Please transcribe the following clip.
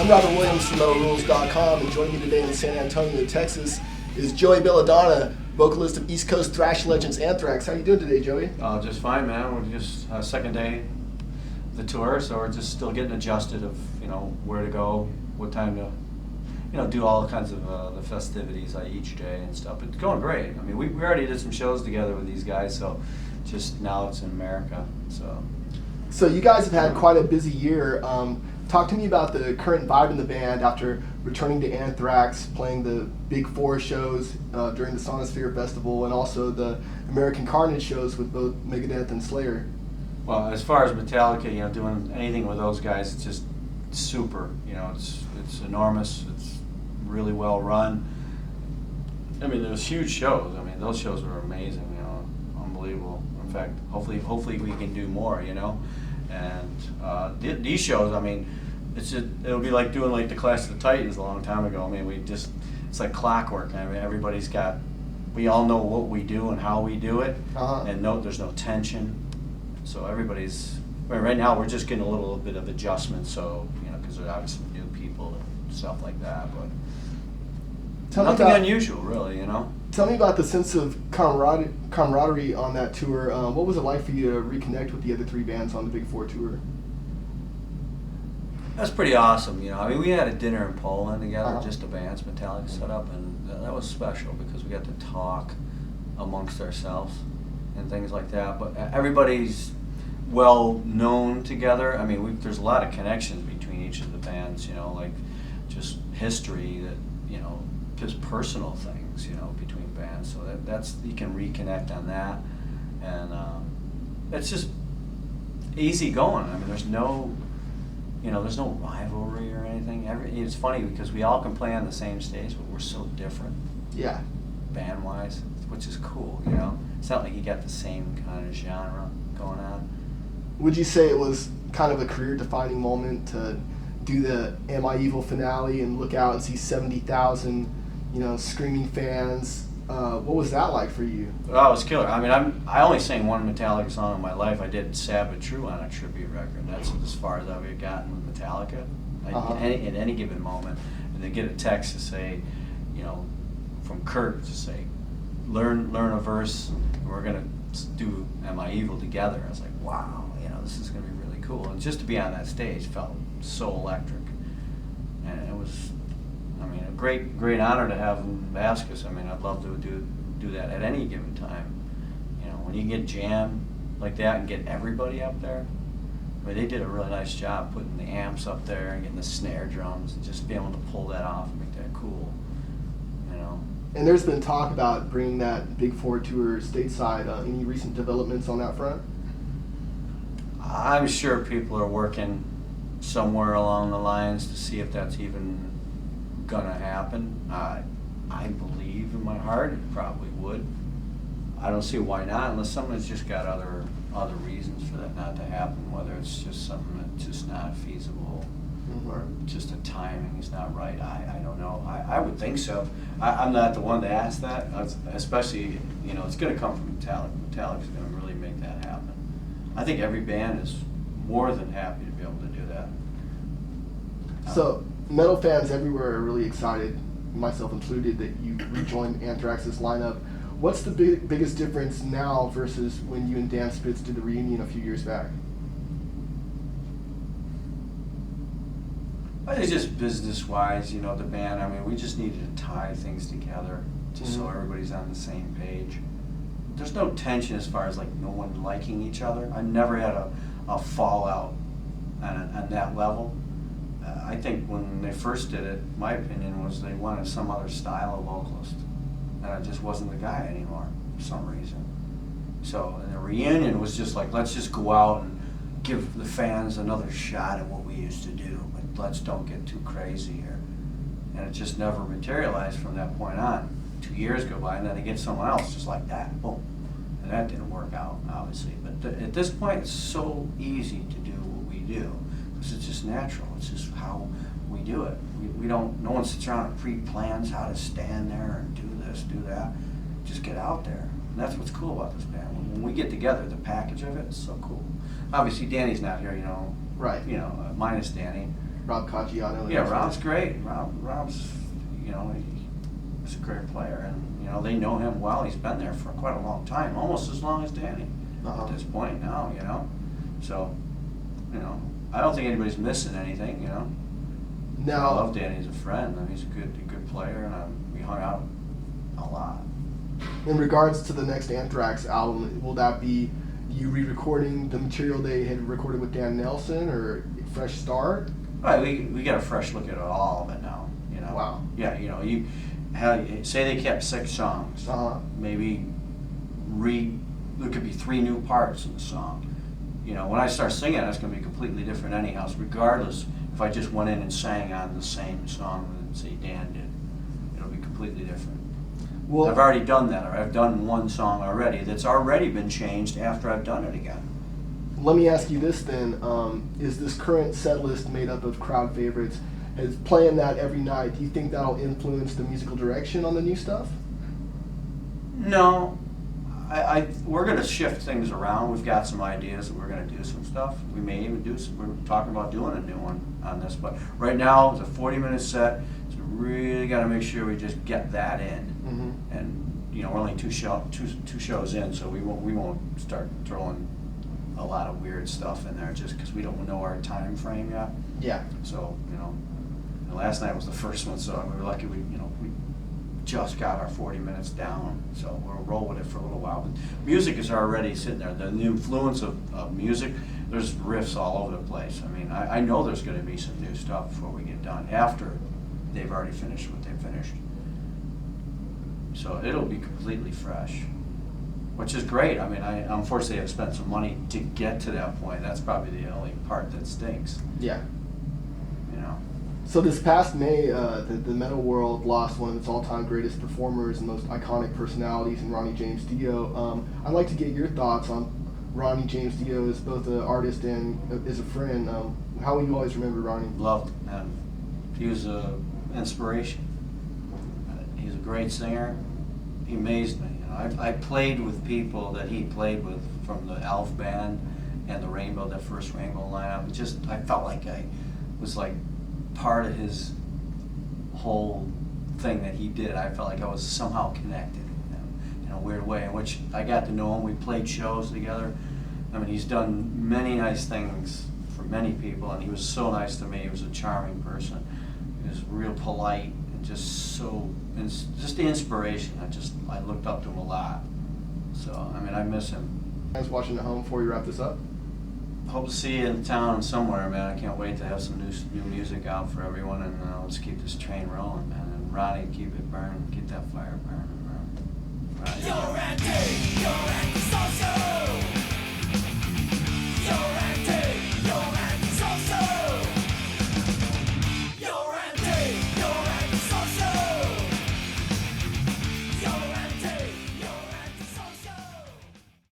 I'm Robert Williams from MetalRules.com, and joining me today in San Antonio, Texas, is Joey Belladonna, vocalist of East Coast thrash legends Anthrax. How you doing today, Joey? Just fine, man. We're just second day of the tour, so we're just still getting adjusted of where to go, what time to do all kinds of the festivities each day and stuff. It's going great. I mean, we already did some shows together with these guys, so just now it's in America. So you guys have had quite a busy year. Talk to me about the current vibe in the band after returning to Anthrax, playing the Big Four shows during the Sonosphere Festival, and also the American Carnage shows with both Megadeth and Slayer. Well, as far as Metallica, doing anything with those guys, it's just super. It's enormous. It's really well run. I mean, there's huge shows. I mean, those shows were amazing. Unbelievable. In fact, hopefully we can do more. And these shows, I mean, it'll be like doing like the Clash of the Titans a long time ago. I mean, it's like clockwork. I mean, we all know what we do and how we do it, and there's no tension. So right now we're just getting a little bit of adjustment. So because there's obviously new people and stuff like that, but nothing unusual really. Tell me about the sense of camaraderie on that tour. What was it like for you to reconnect with the other three bands on the Big Four tour? That's pretty awesome. I mean, we had a dinner in Poland together, just the bands, Metallica set up, and that was special because we got to talk amongst ourselves and things like that. But everybody's well known together. I mean, there's a lot of connections between each of the bands. Like just history that just personal things. Between bands, so that's you can reconnect on that, and it's just easy going. I mean, there's no rivalry or anything. It's funny because we all can play on the same stage, but we're so different. Yeah. Band wise, which is cool. It's not like you got the same kind of genre going on. Would you say it was kind of a career-defining moment to do the Am I Evil finale and look out and see 70,000, screaming fans? What was that like for you? Oh, it was killer. I mean, I only sang one Metallica song in my life. I did Sabbath True on a tribute record. That's as far as I've gotten with Metallica at any given moment. And they get a text to say, from Kurt to say, learn a verse, and we're going to do Am I Evil together. I was like, wow, this is going to be really cool. And just to be on that stage felt so electric. And it was, a great honor to have them ask us. I mean, I'd love to do that at any given time. When you get jammed like that and get everybody up there, I mean, they did a really nice job putting the amps up there and getting the snare drums and just being able to pull that off and make that cool. And there's been talk about bringing that Big Four tour stateside. Any recent developments on that front? I'm sure people are working somewhere along the lines to see if that's even gonna happen. I believe in my heart it probably would. I don't see why not, unless someone's just got other reasons for that not to happen, whether it's just something that's just not feasible or just the timing is not right. I don't know. I would think so. I'm not the one to ask that, especially, it's gonna come from Metallica. Metallica's gonna really make that happen. I think every band is more than happy to be able to do that. So metal fans everywhere are really excited, myself included, that you rejoined Anthrax's lineup. What's the biggest difference now versus when you and Dan Spitz did the reunion a few years back? I think just business-wise, the band, I mean, we just needed to tie things together just so everybody's on the same page. There's no tension as far as like no one liking each other. I never had a fallout on that level. I think when they first did it, my opinion was they wanted some other style of vocalist. And I just wasn't the guy anymore for some reason. So the reunion was just like, let's just go out and give the fans another shot at what we used to do, but let's don't get too crazy here. And it just never materialized from that point on. 2 years go by and then they get someone else just like that, boom. And that didn't work out, obviously. But at this point, it's so easy to do what we do. Because it's just natural. It's just how we do it. We don't, no one sits around and pre-plans how to stand there and do this, do that. Just get out there. And that's what's cool about this band. When we get together, the package of it is so cool. Obviously, Danny's not here, Right. Minus Danny. Rob Caggiano. Yeah, Rob's great. Rob's, you know, he's a great player, and you know they know him well. He's been there for quite a long time, almost as long as Danny at this point now. You know, so you know I don't think anybody's missing anything. You know, Now, I love Danny as a friend. I mean, he's a good player, and we hung out a lot. in regards to the next Anthrax album, will that be you re-recording the material they had recorded with Dan Nelson, or fresh start? Right, we got a fresh look at all of it now. You know. Wow. Yeah, you know, say they kept 6 songs. Maybe there could be 3 new parts in the song. You know, when I start singing, it's going to be completely different anyhow. Regardless, if I just went in and sang on the same song that say Dan did, it'll be completely different. Well, I've already done that, or I've done one song already that's already been changed after I've done it again. let me ask you this then: is this current set list made up of crowd favorites? Is playing that every night? Do you think that'll influence the musical direction on the new stuff? No, we're going to shift things around. We've got some ideas that we're going to do some stuff. We may even we're talking about doing a new one on this, but right now it's a 40-minute set, so we really got to make sure we just get that in. And you know, we're only two shows in, so we won't start throwing a lot of weird stuff in there just because we don't know our time frame yet. Yeah. So you know, and last night was the first one, so we were lucky we just got our 40 minutes down, so we'll roll with it for a little while. But music is already sitting there. The influence of music, there's riffs all over the place. I mean, I know there's going to be some new stuff before we get done, after they've already finished what they've finished. So it'll be completely fresh, which is great. I mean, I unfortunately have spent some money to get to that point. That's probably the only part that stinks. Yeah. You know. So this past May, the metal world lost one of its all-time greatest performers and most iconic personalities in Ronnie James Dio. I'd like to get your thoughts on Ronnie James Dio as both an artist and as a friend. How will you always remember Ronnie? Loved him. He was an inspiration. He's a great singer. He amazed me. You know, I played with people that he played with from the Elf band and the Rainbow, that first Rainbow lineup. I felt like I was like part of his whole thing that he did. I felt like I was somehow connected with him in a weird way, in which I got to know him. We played shows together. I mean, he's done many nice things for many people, and he was so nice to me. He was a charming person. He was real polite and just the inspiration. I looked up to him a lot. So, I mean, I miss him. Thanks for watching at home before we wrap this up. Hope to see you in town somewhere, man. I can't wait to have some new music out for everyone, and let's keep this train rolling, man. And Ronnie, keep it burning, keep that fire burning, bro. Ronnie.